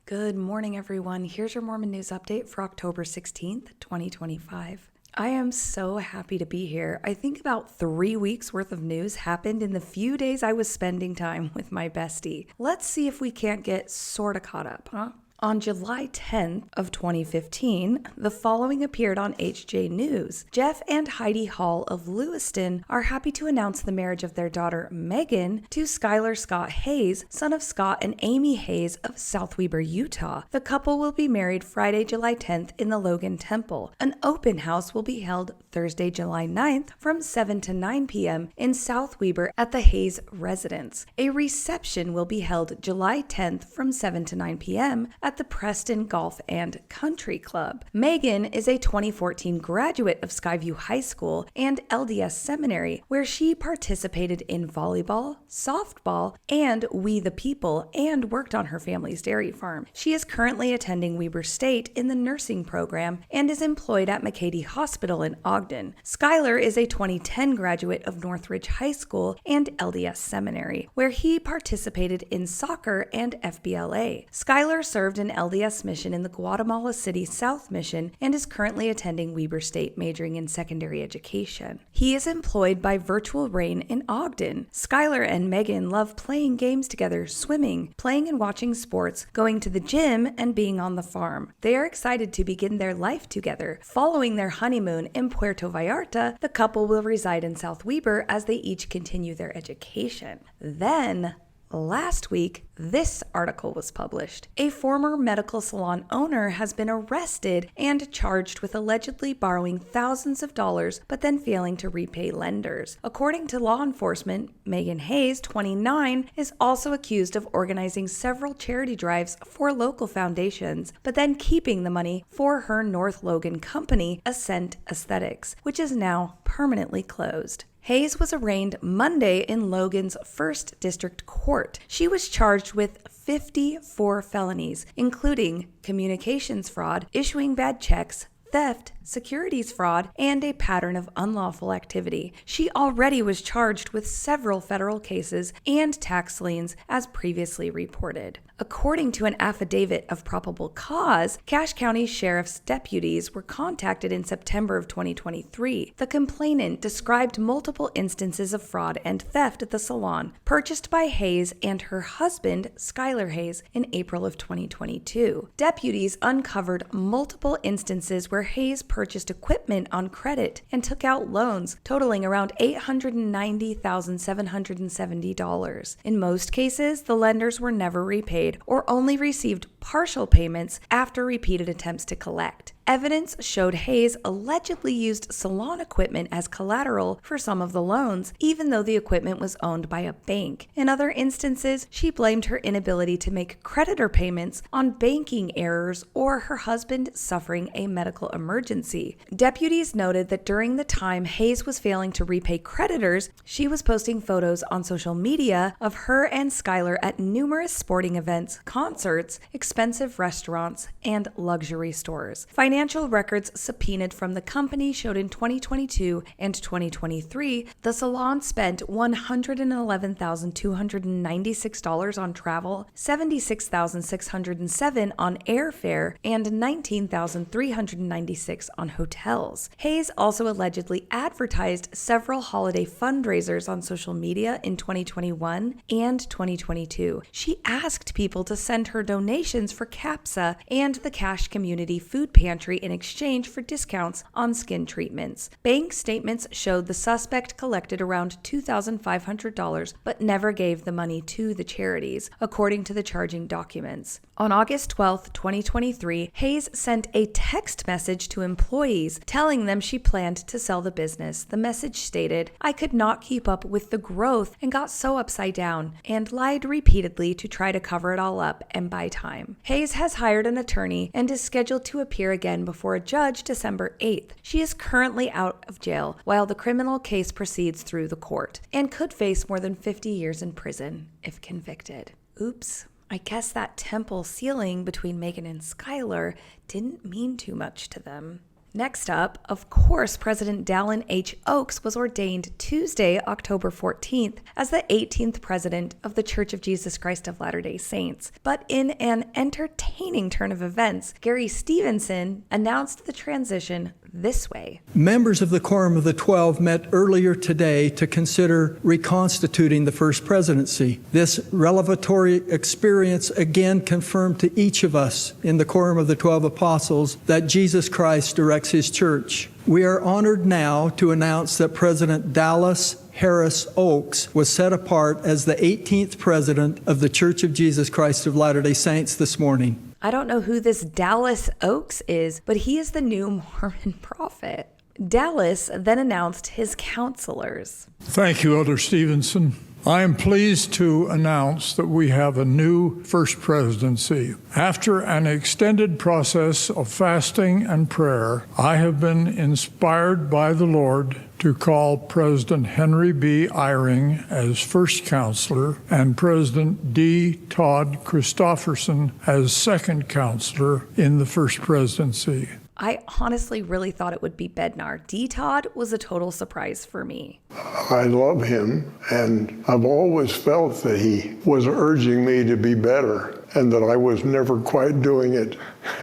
Good morning, everyone. Here's your Mormon news update for October 16th, 2025. I am so happy to be here. I think about 3 weeks worth of news happened in the few days I was spending time with my bestie. Let's see if we can't get sorta caught up, huh? On July 10th of 2015, the following appeared on HJ News. Jeff and Heidi Hall of Lewiston are happy to announce the marriage of their daughter Megan to Skylar Scott Hayes, son of Scott and Amy Hayes of South Weber, Utah. The couple will be married Friday, July 10th in the Logan Temple. An open house will be held Thursday, July 9th from 7 to 9 p.m. in South Weber at the Hayes residence. A reception will be held July 10th from 7 to 9 p.m. at the Preston Golf and Country Club. Megan is a 2014 graduate of Skyview High School and LDS Seminary, where she participated in volleyball, softball, and We the People, and worked on her family's dairy farm. She is currently attending Weber State in the nursing program and is employed at McCady Hospital in Ogden. Skylar is a 2010 graduate of Northridge High School and LDS Seminary, where he participated in soccer and FBLA. Skylar served an LDS mission in the Guatemala City South Mission and is currently attending Weber State, majoring in secondary education. He is employed by Virtual Rain in Ogden. Skylar and Megan love playing games together, swimming, playing and watching sports, going to the gym, and being on the farm. They are excited to begin their life together. Following their honeymoon in Puerto Vallarta, the couple will reside in South Weber as they each continue their education. Then, last week, this article was published. A former medical salon owner has been arrested and charged with allegedly borrowing thousands of dollars but then failing to repay lenders. According to law enforcement, Megan Hayes, 29, is also accused of organizing several charity drives for local foundations, but then keeping the money for her North Logan company, Ascent Aesthetics, which is now permanently closed. Hayes was arraigned Monday in Logan's 1st District Court. She was charged with 54 felonies, including communications fraud, issuing bad checks, theft, securities fraud, and a pattern of unlawful activity. She already was charged with several federal cases and tax liens, as previously reported. According to an affidavit of probable cause, Cache County Sheriff's deputies were contacted in September of 2023. The complainant described multiple instances of fraud and theft at the salon, purchased by Hayes and her husband, Skylar Hayes, in April of 2022. Deputies uncovered multiple instances where Hayes purchased equipment on credit and took out loans totaling around $890,770. In most cases, the lenders were never repaid or only received partial payments after repeated attempts to collect. Evidence showed Hayes allegedly used salon equipment as collateral for some of the loans, even though the equipment was owned by a bank. In other instances, she blamed her inability to make creditor payments on banking errors or her husband suffering a medical emergency. Deputies noted that during the time Hayes was failing to repay creditors, she was posting photos on social media of her and Skylar at numerous sporting events, concerts, expensive restaurants, and luxury stores. Financial records subpoenaed from the company showed in 2022 and 2023, the salon spent $111,296 on travel, $76,607 on airfare, and $19,396 on hotels. Hayes also allegedly advertised several holiday fundraisers on social media in 2021 and 2022. She asked people to send her donations for CAPSA and the Cache Community Food Pantry in exchange for discounts on skin treatments. Bank statements showed the suspect collected around $2,500 but never gave the money to the charities, according to the charging documents. On August 12, 2023, Hayes sent a text message to employees telling them she planned to sell the business. The message stated, "I could not keep up with the growth and got so upside down," and lied repeatedly to try to cover it all up and buy time. Hayes has hired an attorney and is scheduled to appear again before a judge December 8th. She is currently out of jail while the criminal case proceeds through the court and could face more than 50 years in prison if convicted. Oops. I guess that temple ceiling between Megan and Skylar didn't mean too much to them. Next up, of course, President Dallin H. Oaks was ordained Tuesday, October 14th, as the 18th president of the Church of Jesus Christ of Latter-day Saints. But in an entertaining turn of events, Gary Stevenson announced the transition this way. Members of the Quorum of the 12 met earlier today to consider reconstituting the First Presidency. This revelatory experience again confirmed to each of us in the Quorum of the 12 Apostles that Jesus Christ directs His church. We are honored now to announce that President Dallas Harris Oaks was set apart as the 18th president of the Church of Jesus Christ of Latter-day Saints this morning. I don't know who this Dallas Oaks is, but he is the new Mormon prophet. Dallas then announced his counselors. Thank you, Elder Stevenson. I am pleased to announce that we have a new First Presidency. After an extended process of fasting and prayer, I have been inspired by the Lord to call President Henry B. Eyring as first counselor and President D. Todd Christofferson as second counselor in the First Presidency. I honestly really thought it would be Bednar. D. Todd was a total surprise for me. I love him, and I've always felt that he was urging me to be better and that I was never quite doing it.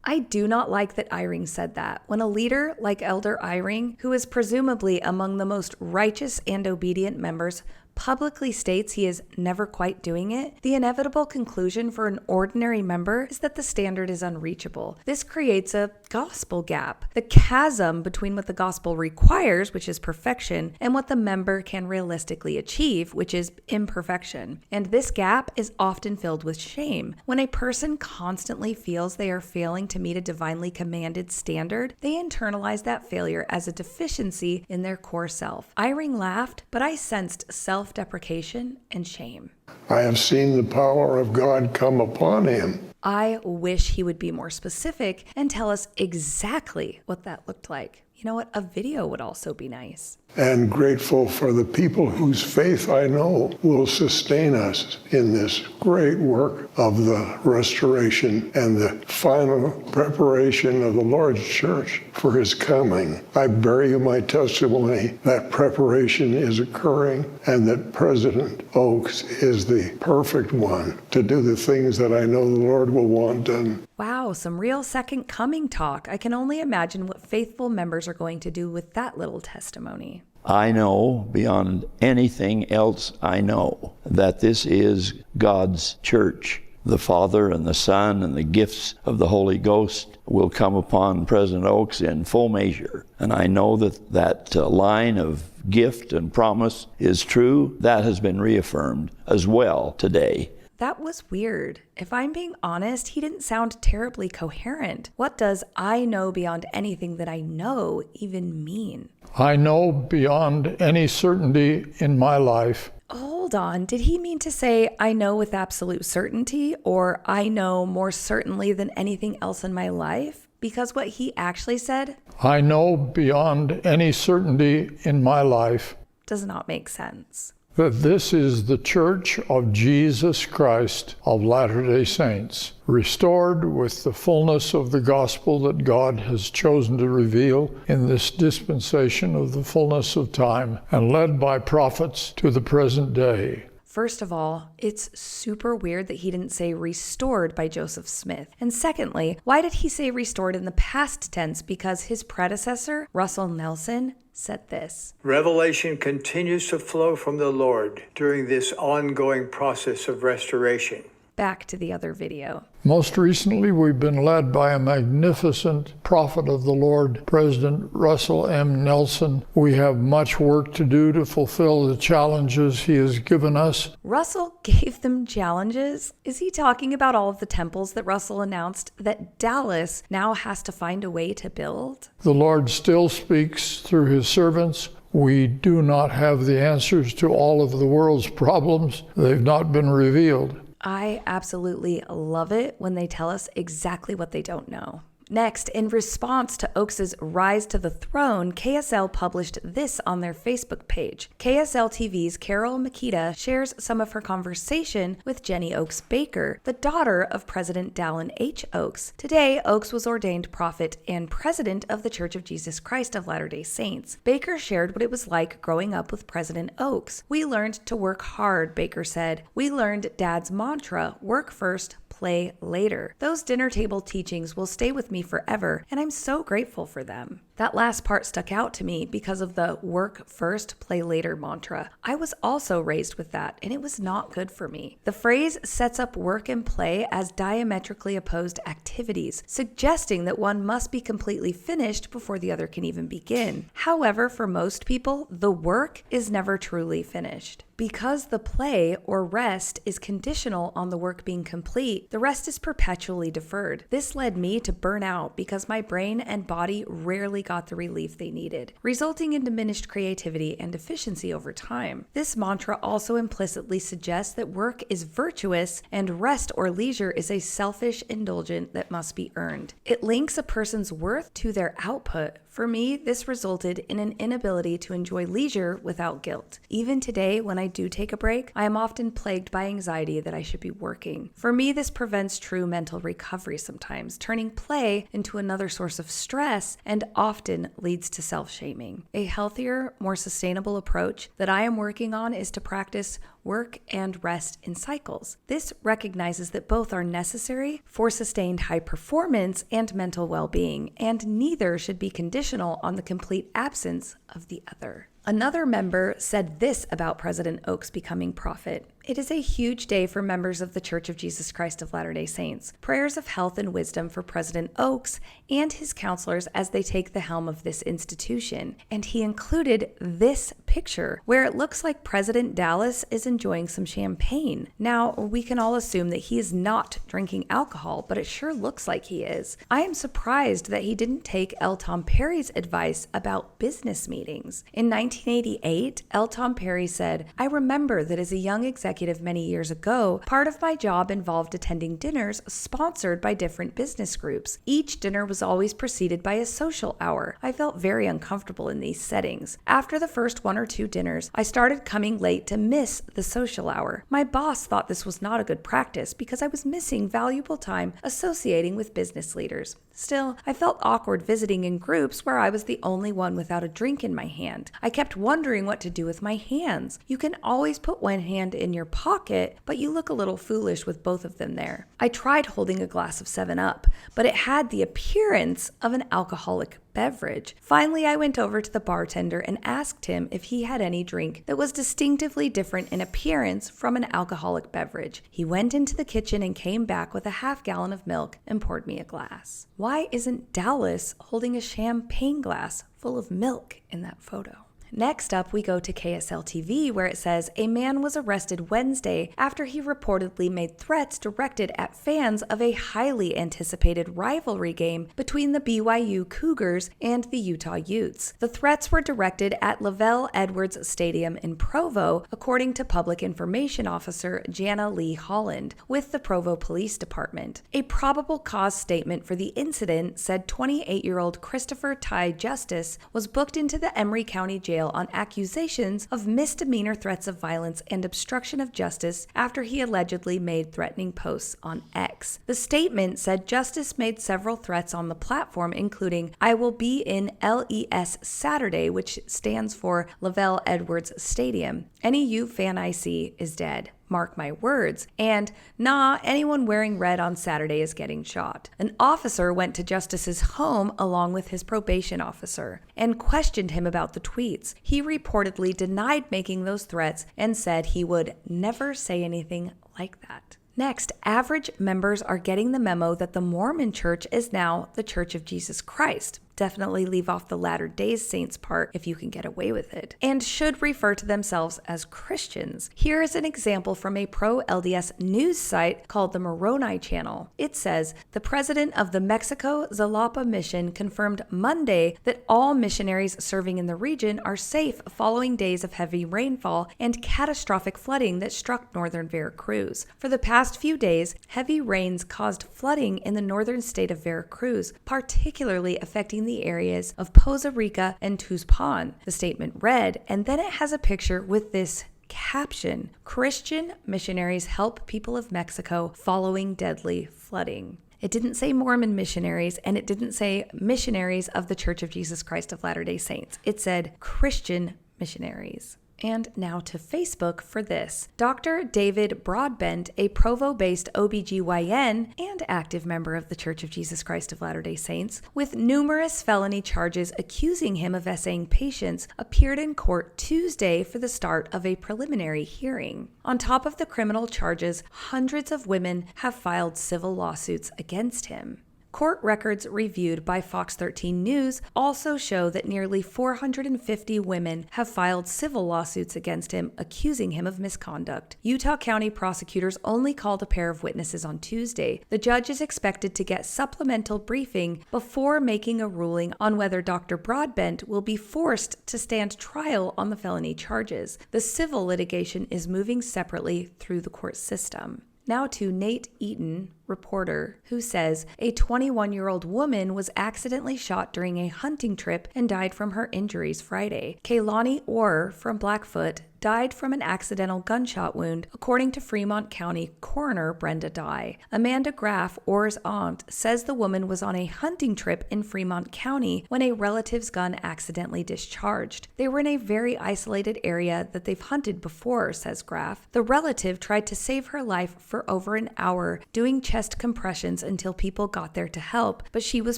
I do not like that Eyring said that. When a leader like Elder Eyring, who is presumably among the most righteous and obedient members, publicly states he is never quite doing it, the inevitable conclusion for an ordinary member is that the standard is unreachable. This creates a gospel gap, the chasm between what the gospel requires, which is perfection, and what the member can realistically achieve, which is imperfection. And this gap is often filled with shame. When a person constantly feels they are failing to meet a divinely commanded standard, they internalize that failure as a deficiency in their core self. Eyring laughed, but I sensed self-deprecation and shame. I have seen the power of God come upon him. I wish he would be more specific and tell us exactly what that looked like. You know what? A video would also be nice. And grateful for the people whose faith I know will sustain us in this great work of the restoration and the final preparation of the Lord's church for His coming. I bear you my testimony that preparation is occurring and that President Oaks is the perfect one to do the things that I know the Lord will want done. Wow, some real second coming talk. I can only imagine what faithful members are going to do with that little testimony. I know beyond anything else I know that this is God's church. The Father and the Son and the gifts of the Holy Ghost will come upon President Oaks in full measure. And I know that line of gift and promise is true. That has been reaffirmed as well today. That was weird. If I'm being honest, he didn't sound terribly coherent. What does "I know beyond anything that I know" even mean? I know beyond any certainty in my life. Hold on, did he mean to say "I know with absolute certainty" or "I know more certainly than anything else in my life"? Because what he actually said, I know beyond any certainty in my life, does not make sense. that this is the Church of Jesus Christ of Latter-day Saints, restored with the fullness of the gospel that God has chosen to reveal in this dispensation of the fullness of time, and led by prophets to the present day. First of all, it's super weird that he didn't say restored by Joseph Smith. And secondly, why did he say restored in the past tense? Because his predecessor, Russell Nelson, said this. Revelation continues to flow from the Lord during this ongoing process of restoration. Back to the other video. Most recently, we've been led by a magnificent prophet of the Lord, President Russell M. Nelson. We have much work to do to fulfill the challenges he has given us. Russell gave them challenges? Is he talking about all of the temples that Russell announced that Dallas now has to find a way to build? The Lord still speaks through his servants. We do not have the answers to all of the world's problems. They've not been revealed. I absolutely love it when they tell us exactly what they don't know. Next, in response to Oaks' rise to the throne, KSL published this on their Facebook page. KSL TV's Carol Makita shares some of her conversation with Jenny Oaks Baker, the daughter of President Dallin H. Oaks. Today, Oaks was ordained prophet and president of the Church of Jesus Christ of Latter-day Saints. Baker shared what it was like growing up with President Oaks. "We learned to work hard," Baker said. "We learned Dad's mantra, work first, play later. Those dinner table teachings will stay with me forever, and I'm so grateful for them." That last part stuck out to me because of the work first, play later mantra. I was also raised with that, and it was not good for me. The phrase sets up work and play as diametrically opposed activities, suggesting that one must be completely finished before the other can even begin. However, for most people, the work is never truly finished. Because the play or rest is conditional on the work being complete, the rest is perpetually deferred. This led me to burnout because my brain and body rarely got the relief they needed, resulting in diminished creativity and efficiency over time. This mantra also implicitly suggests that work is virtuous and rest or leisure is a selfish indulgence that must be earned. It links a person's worth to their output. For me, this resulted in an inability to enjoy leisure without guilt. Even today, when I do take a break, I am often plagued by anxiety that I should be working. For me, this prevents true mental recovery sometimes, turning play into another source of stress and often leads to self-shaming. A healthier, more sustainable approach that I am working on is to practice work and rest in cycles. This recognizes that both are necessary for sustained high performance and mental well-being, and neither should be conditional on the complete absence of the other. Another member said this about President Oaks becoming prophet. "It is a huge day for members of the Church of Jesus Christ of Latter-day Saints. Prayers of health and wisdom for President Oaks and his counselors as they take the helm of this institution." And he included this picture where it looks like President Dallas is enjoying some champagne. Now, we can all assume that he is not drinking alcohol, but it sure looks like he is. I am surprised that he didn't take L. Tom Perry's advice about business meetings. In 1988, L. Tom Perry said, "I remember that as a young executive many years ago, part of my job involved attending dinners sponsored by different business groups. Each dinner was always preceded by a social hour. I felt very uncomfortable in these settings. After the first one or two dinners, I started coming late to miss the social hour. My boss thought this was not a good practice because I was missing valuable time associating with business leaders. Still, I felt awkward visiting in groups where I was the only one without a drink in my hand. I kept wondering what to do with my hands. You can always put one hand in your pocket, but you look a little foolish with both of them there. I tried holding a glass of 7-Up, but it had the appearance of an alcoholic beverage. Finally, I went over to the bartender and asked him if he had any drink that was distinctively different in appearance from an alcoholic beverage. He went into the kitchen and came back with a half-gallon of milk and poured me a glass." Why isn't Dallas holding a champagne glass full of milk in that photo? Next up, we go to KSL TV, where it says a man was arrested Wednesday after he reportedly made threats directed at fans of a highly anticipated rivalry game between the BYU Cougars and the Utah Utes. The threats were directed at Lavelle Edwards Stadium in Provo, according to Public Information Officer Jana Lee Holland with the Provo Police Department. A probable cause statement for the incident said 28-year-old Christopher Ty Justice was booked into the Emery County Jail on accusations of misdemeanor threats of violence and obstruction of justice after he allegedly made threatening posts on X. The statement said Justice made several threats on the platform, including, "I will be in LES Saturday," which stands for Lavelle Edwards Stadium. "Any Ute fan I see is dead. Mark my words," and "Nah, anyone wearing red on Saturday is getting shot." An officer went to Justice's home along with his probation officer and questioned him about the tweets. He reportedly denied making those threats and said he would never say anything like that. Next, average members are getting the memo that the Mormon Church is now the Church of Jesus Christ. definitely leave off the Latter-day Saints part if you can get away with it, and should refer to themselves as Christians. Here is an example from a pro-LDS news site called the Moroni Channel. It says, the president of the Mexico Zalapa mission confirmed Monday that all missionaries serving in the region are safe following days of heavy rainfall and catastrophic flooding that struck northern Veracruz. For the past few days, heavy rains caused flooding in the northern state of Veracruz, particularly affecting the areas of Poza Rica and Tuzpan, the statement read, and then it has a picture with this caption: Christian missionaries help people of Mexico following deadly flooding. It didn't say Mormon missionaries, and it didn't say missionaries of the Church of Jesus Christ of Latter-day Saints. It said Christian missionaries. And now to Facebook for this. Dr. David Broadbent, a Provo-based OBGYN and active member of the Church of Jesus Christ of Latter-day Saints, with numerous felony charges accusing him of essaying patients, appeared in court Tuesday for the start of a preliminary hearing. On top of the criminal charges, hundreds of women have filed civil lawsuits against him. Court records reviewed by Fox 13 News also show that nearly 450 women have filed civil lawsuits against him, accusing him of misconduct. Utah County prosecutors only called a pair of witnesses on Tuesday. The judge is expected to get supplemental briefing before making a ruling on whether Dr. Broadbent will be forced to stand trial on the felony charges. The civil litigation is moving separately through the court system. Now to Nate Eaton, reporter, who says a 21-year-old woman was accidentally shot during a hunting trip and died from her injuries Friday. Kaylanee Orr from Blackfoot died from an accidental gunshot wound, according to Fremont County Coroner Brenda Dye. Amanda Graff, Orr's aunt, says the woman was on a hunting trip in Fremont County when a relative's gun accidentally discharged. They were in a very isolated area that they've hunted before, says Graff. The relative tried to save her life for over an hour, doing chest compressions until people got there to help, but she was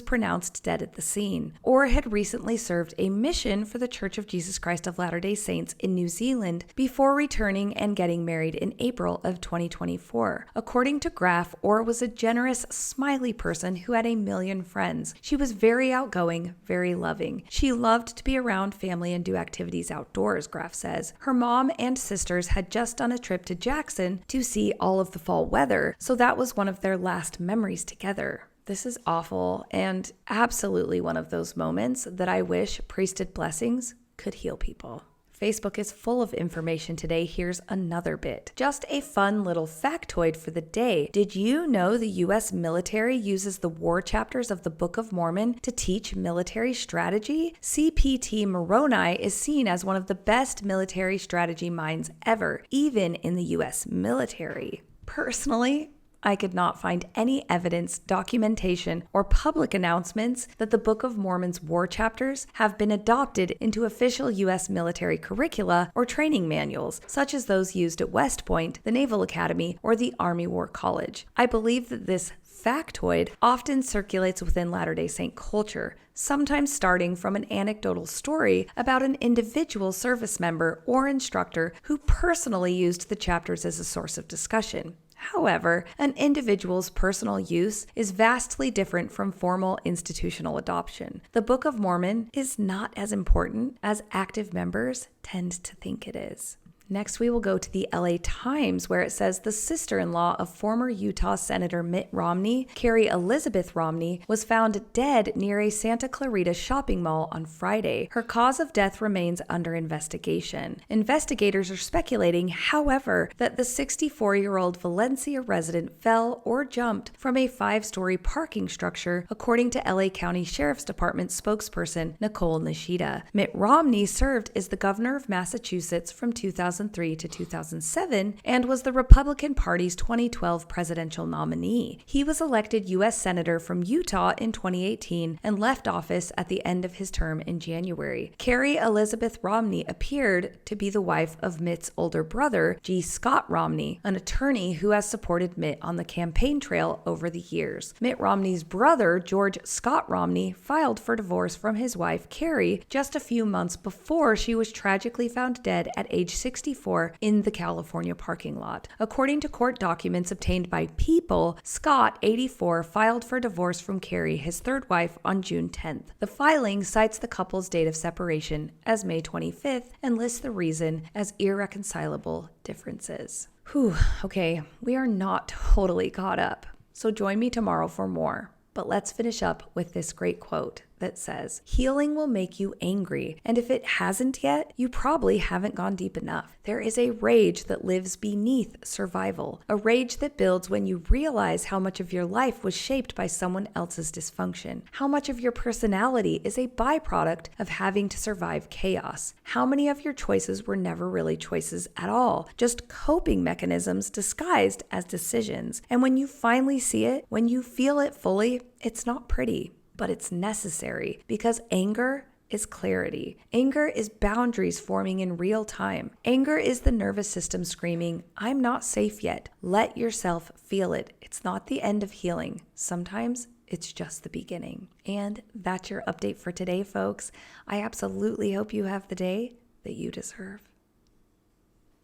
pronounced dead at the scene. Orr had recently served a mission for the Church of Jesus Christ of Latter-day Saints in New Zealand before returning and getting married in April of 2024. According to Graff, Orr was a generous, smiley person who had a million friends. She was very outgoing, very loving. She loved to be around family and do activities outdoors, Graff says. Her mom and sisters had just done a trip to Jackson to see all of the fall weather, so that was one of their last memories together. This is awful and absolutely one of those moments that I wish priesthood blessings could heal people. Facebook is full of information today. Here's another bit. Just a fun little factoid for the day. Did you know the U.S. military uses the war chapters of the Book of Mormon to teach military strategy? CPT Moroni is seen as one of the best military strategy minds ever, even in the U.S. military. Personally, I could not find any evidence, documentation, or public announcements that the Book of Mormon's war chapters have been adopted into official U.S. military curricula or training manuals, such as those used at West Point, the Naval Academy, or the Army War College. I believe that this factoid often circulates within Latter-day Saint culture, sometimes starting from an anecdotal story about an individual service member or instructor who personally used the chapters as a source of discussion. However, an individual's personal use is vastly different from formal institutional adoption. The Book of Mormon is not as important as active members tend to think it is. Next, we will go to the LA Times, where it says the sister-in-law of former Utah Senator Mitt Romney, Carrie Elizabeth Romney, was found dead near a Santa Clarita shopping mall on Friday. Her cause of death remains under investigation. Investigators are speculating, however, that the 64-year-old Valencia resident fell or jumped from a 5-story parking structure, according to LA County Sheriff's Department spokesperson Nicole Nishida. Mitt Romney served as the governor of Massachusetts from 2003 to 2007 and was the Republican Party's 2012 presidential nominee. He was elected U.S. Senator from Utah in 2018 and left office at the end of his term in January. Carrie Elizabeth Romney appeared to be the wife of Mitt's older brother, G. Scott Romney, an attorney who has supported Mitt on the campaign trail over the years. Mitt Romney's brother, George Scott Romney, filed for divorce from his wife, Carrie, just a few months before she was tragically found dead at age 60 64 in the California parking lot. According to court documents obtained by People, Scott, 84, filed for divorce from Carrie, his third wife, on June 10th. The filing cites the couple's date of separation as May 25th and lists the reason as irreconcilable differences. Whew, okay, we are not totally caught up. So join me tomorrow for more. But let's finish up with this great quote that says, "Healing will make you angry, and if it hasn't yet, you probably haven't gone deep enough. There is a rage that lives beneath survival, a rage that builds when you realize how much of your life was shaped by someone else's dysfunction, how much of your personality is a byproduct of having to survive chaos, how many of your choices were never really choices at all, just coping mechanisms disguised as decisions. And when you finally see it, when you feel it fully, it's not pretty. But it's necessary because anger is clarity. Anger is boundaries forming in real time. Anger is the nervous system screaming, 'I'm not safe yet.' Let yourself feel it. It's not the end of healing. Sometimes it's just the beginning." And that's your update for today, folks. I absolutely hope you have the day that you deserve.